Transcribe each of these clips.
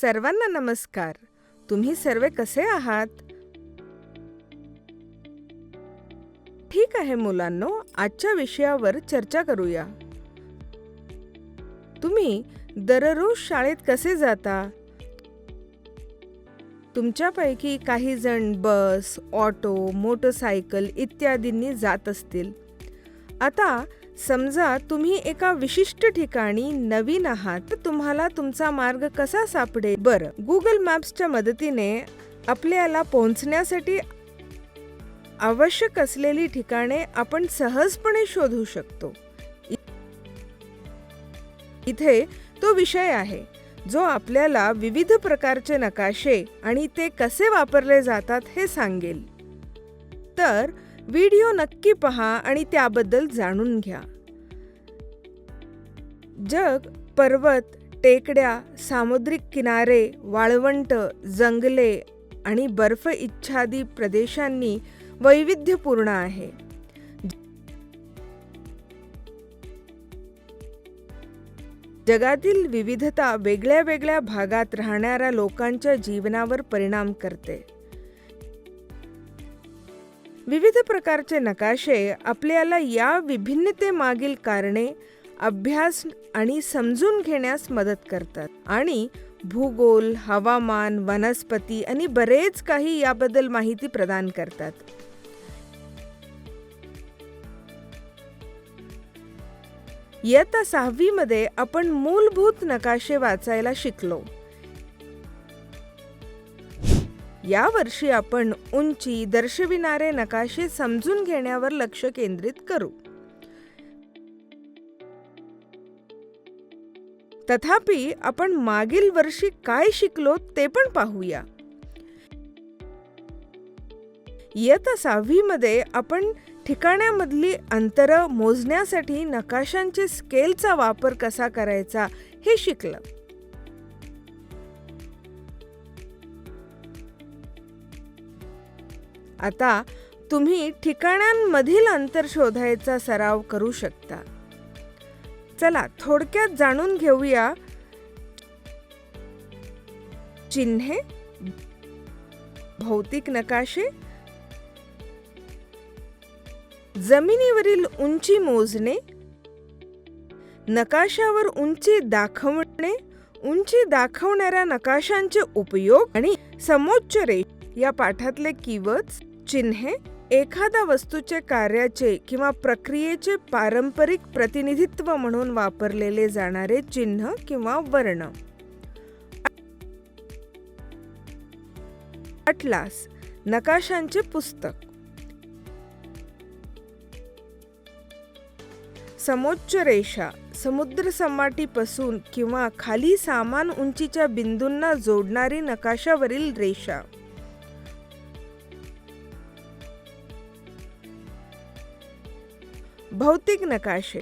सर्वांना नमस्कार. तुम्ही सर्व कसे आहात? ठीक आहे मुलांनो, आजच्या विषयावर चर्चा करूया. तुम्ही दररोज शाळेत कसे जाता? तुमच्यापैकी काही जण बस, ऑटो, मोटरसायकल इत्यादींनी जात असतील. आता समजा तुम्ही एका विशिष्ट ठिकाणी नवीन आहात, तर तुम्हाला तुमचा मार्ग कसा सापडेल? बरं, गुगल मॅप्सच्या मदतीने आपल्याला पोहोचण्यासाठी आवश्यक असलेली ठिकाणे आपण सहजपणे शोधू शकतो. इथे तो विषय आहे जो आपल्याला विविध प्रकारचे नकाशे आणि ते कसे वापरले जातात हे सांगेल. तर व्हिडिओ नक्की पहा आणि त्याबद्दल जाणून घ्या. जग पर्वत, टेकड्या, सामुद्रिक किनारे, वाळवंट, जंगले आणि बर्फ इत्यादी प्रदेशांनी वैविध्यपूर्ण आहे. जगातील विविधता वेगळ्या वेगळ्या भागात राहणाऱ्या लोकांच्या जीवनावर परिणाम करते. विविध प्रकारचे नकाशे आपल्याला या विभिन्नतेमागील कारणे, अभ्यास आणि समजून घेण्यास मदत करतात आणि भूगोल, हवामान, वनस्पती आणि बरेच काही याबद्दल माहिती प्रदान करतात. इयत्ता 6वी मध्ये आपण मूलभूत नकाशे वाचायला शिकलो. या वर्षी आपण उंची दर्शविणारे नकाशे समजून घेण्यावर लक्ष केंद्रित करू. तथापि आपण मागील वर्षी काय शिकलो ते पण पाहूया. इयत्ता 6वी मध्ये आपण ठिकाणांमधली अंतरं मोजण्यासाठी नकाशांचे स्केलचा वापर कसा करायचा हे शिकलं. आता तुम्ही ठिकाणांमधील अंतर शोधायचा सराव करू शकता. चला थोडक्यात जाणून घेऊया. चिन्हे, भौतिक नकाशे, जमिनीवरील उंची मोजणे, नकाशावर उंची दाखवणे, उंची दाखवणाऱ्या नकाशांचे उपयोग आणि समोच्च रेषा या पाठातले कीवर्ड्स. चिन्हे, एखाद्या वस्तूचे कार्याचे किंवा प्रक्रियेचे पारंपरिक प्रतिनिधित्व म्हणून वापरलेले जाणारे चिन्ह किंवा वर्ण. अटलास, नकाशांचे पुस्तक. समोच्च रेषा, समुद्रसपाटीपासून किंवा खाली समान उंचीच्या बिंदूंना जोडणारी नकाशावरील रेषा. भौतिक नकाशे.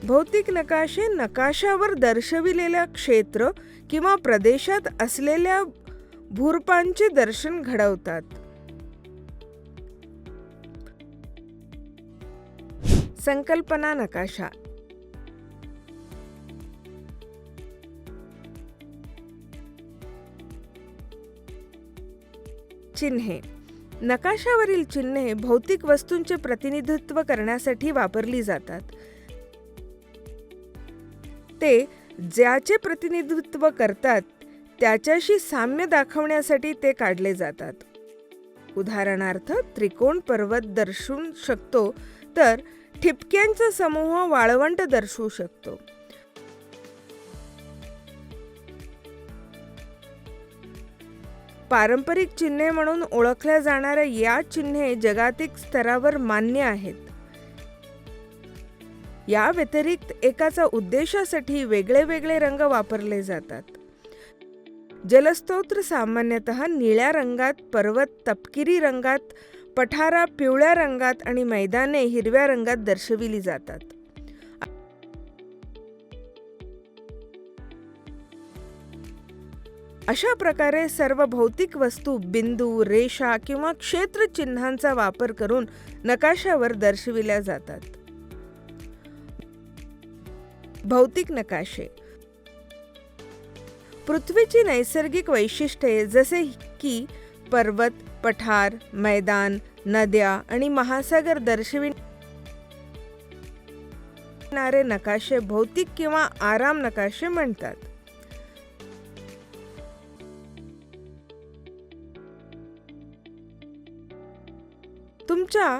भौतिक नकाशे नकाशावर दर्शविलेल्या क्षेत्र किंवा प्रदेशात असलेल्या भूरूपांचे दर्शन घडवतात. संकल्पना नकाशा. चिन्हे. नकाशावरील चिन्हे भौतिक वस्तूंचे प्रतिनिधित्व करण्यासाठी वापरली जातात. ते ज्याचे प्रतिनिधित्व करतात त्याच्याशी साम्य दाखवण्यासाठी ते काढले जातात. उदाहरणार्थ, त्रिकोण पर्वत दर्शवू शकतो, तर ठिपक्यांचा समूह वाळवंट दर्शवू शकतो. पारंपरिक चिन्हे म्हणून ओळखल्या जाणाऱ्या या चिन्हे जागतिक स्तरावर मान्य आहेत. या व्यतिरिक्त एकाचा उद्देशासाठी वेगळे वेगळे रंग वापरले जातात. जलस्रोत सामान्यतः निळ्या रंगात, पर्वत तपकिरी रंगात, पठारा पिवळ्या रंगात आणि मैदाने हिरव्या रंगात दर्शविली जातात. अशा प्रकारे सर्व भौतिक वस्तू बिंदू, रेषा किंवा क्षेत्र चिन्हांचा वापर करून नकाशावर दर्शविल्या जातात. भौतिक नकाशे. पृथ्वीची नैसर्गिक वैशिष्ट्ये जसे की पर्वत, पठार, मैदान, नद्या आणि महासागर दर्शविणारे नकाशे भौतिक किंवा आराम नकाशे म्हणतात. तुमच्या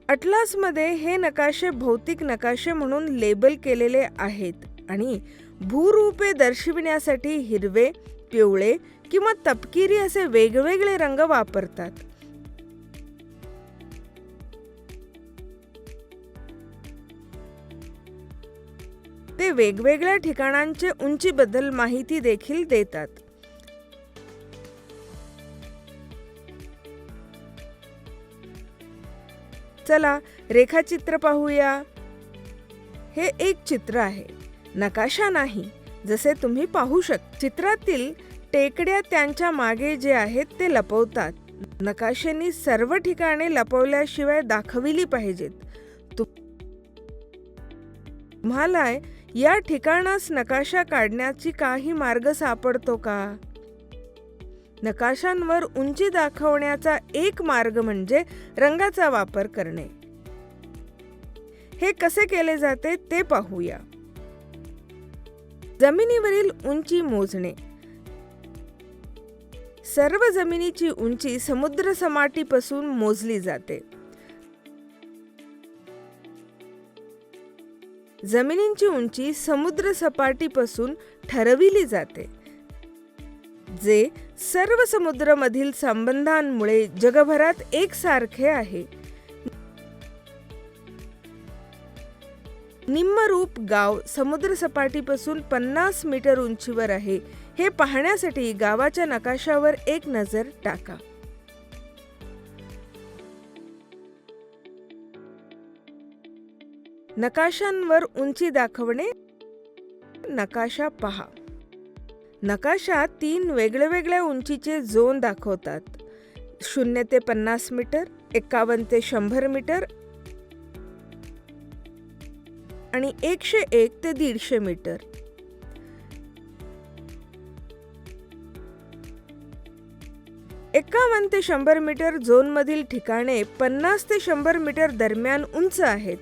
अटलासमध्ये हे नकाशे भौतिक नकाशे म्हणून लेबल केलेले आहेत आणि भूरूपे दर्शविण्यासाठी हिरवे, पिवळे किंवा तपकिरी असे वेगवेगळे रंग वापरतात. ते वेगवेगळ्या ठिकाणांचे उंचीबद्दल माहिती देखील देतात. चला रेखाचित्र पाहूया. हे एक चित्र आहे, नकाशा नाही. जसे तुम्ही पाहू शकता, चित्रातील टेकड्या त्यांच्या मागे जे आहेत ते लपवतात. नकाशाने सर्व ठिकाणे लपवल्याशिवाय दाखविली पाहिजेत. तुम्हाला या ठिकाणास नकाशा काढण्याची काही मार्ग सापडतो का? नकाशांवर उंची दाखवण्याचा एक मार्ग म्हणजे रंगाचा वापर करणे. हे कसे केले जाते ते पाहूया. जमिनीवरील उंची मोजणे. सर्व जमिनीची उंची समुद्र सपाटीपासून मोजली जाते. जमिनीची उंची समुद्र सपाटीपासून ठरविली जाते, जे सर्व समुद्रामधील संबंधांमुळे जगभरात एकसारखे आहे. निम्मरूप गाव समुद्र सपाटीपासून 50 मीटर उंचीवर आहे. हे पाहण्यासाठी गावाच्या नकाशावर एक नजर टाका. नकाशांवर उंची दाखवणे. नकाशा पहा. नकाशा 3 वेगवेगळ्या उंचीचे झोन दाखवतात. 0 ते 50 मीटर, 51 ते 100 मीटर आणि 101 ते 150 मीटर. एकावन्न ते 100 मीटर झोनमधील ठिकाणे 50 ते 100 मीटर दरम्यान उंच आहेत.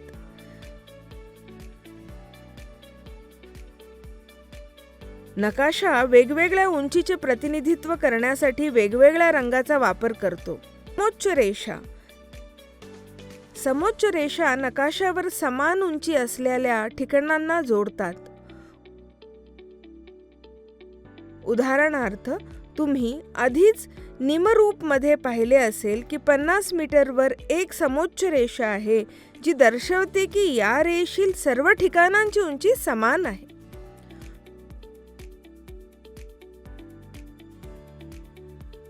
नकाशा वेगवेगळ्या उंचीचे प्रतिनिधित्व करण्यासाठी वेगवेगळ्या रंगाचा वापर करतो. समोच्च रेषा. समोच्च रेषा नकाशावर समान उंची असलेल्या ठिकाणांना जोडतात. उदाहरणार्थ, तुम्ही आधीच निमरूप मध्ये पाहिले असेल की 50 मीटरवर एक समोच्च रेषा आहे, जी दर्शवते की या रेषेतील सर्व ठिकाणांची उंची समान आहे.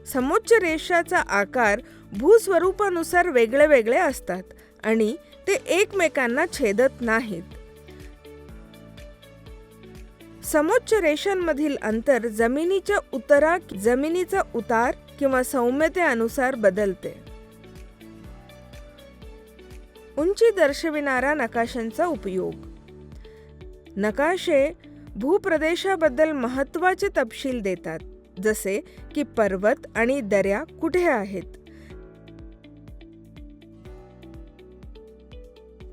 समोच्च रेषाचा आकार भूस्वरूपानुसार वेगळे असतात आणि ते एकमेकांना छेदत नाहीत. समोच्च रेषांमधील अंतर जमिनीचा उतार किंवा सौम्यतेनुसार बदलते. उंची दर्शविणारा नकाशांचा उपयोग. नकाशे भूप्रदेशाबद्दल महत्त्वाचे तपशील देतात, जसे की पर्वत आणि दऱ्या कुठे आहेत.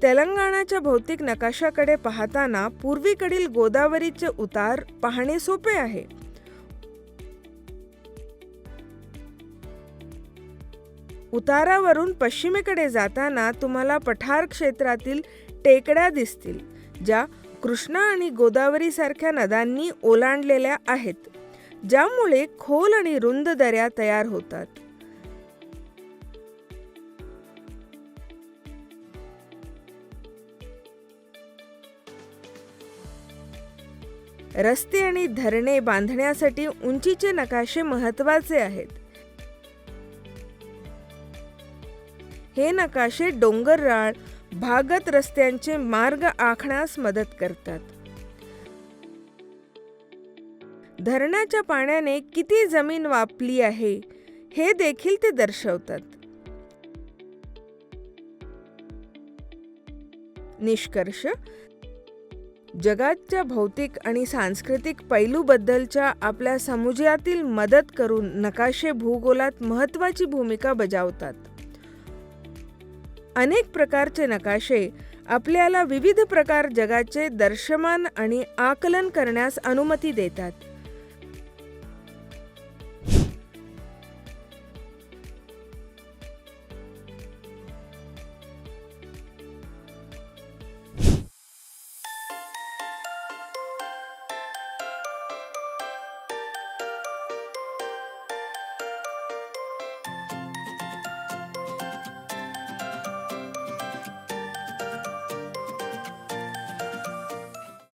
तेलंगणाच्या भौतिक नकाशाकडे पाहताना पूर्वीकडील गोदावरीचे उतार पाहणे सोपे आहे. उतारावरून पश्चिमेकडे जाताना तुम्हाला पठार क्षेत्रातील टेकड्या दिसतील, ज्या कृष्णा आणि गोदावरी सारख्या नद्यांनी ओलांडलेल्या आहेत, ज्यामुळे खोल आणि रुंद दऱ्या तयार होतात. रस्ते आणि धरणे बांधण्यासाठी उंचीचे नकाशे महत्त्वाचे आहेत. हे नकाशे डोंगराळ भागात रस्त्यांचे मार्ग आखण्यास मदत करतात. धरणाच्या पाण्याने किती जमीन व्यापली आहे हे देखील ते दर्शवतात. निष्कर्ष. जगाच्या भौतिक आणि सांस्कृतिक पैलूबद्दलच्या आपल्या समजुयातील मदत करून नकाशे भूगोलात महत्त्वाची भूमिका बजावतात. अनेक प्रकारचे नकाशे आपल्याला विविध प्रकार जगाचे दर्शमान आणि आकलन करण्यास अनुमती देतात.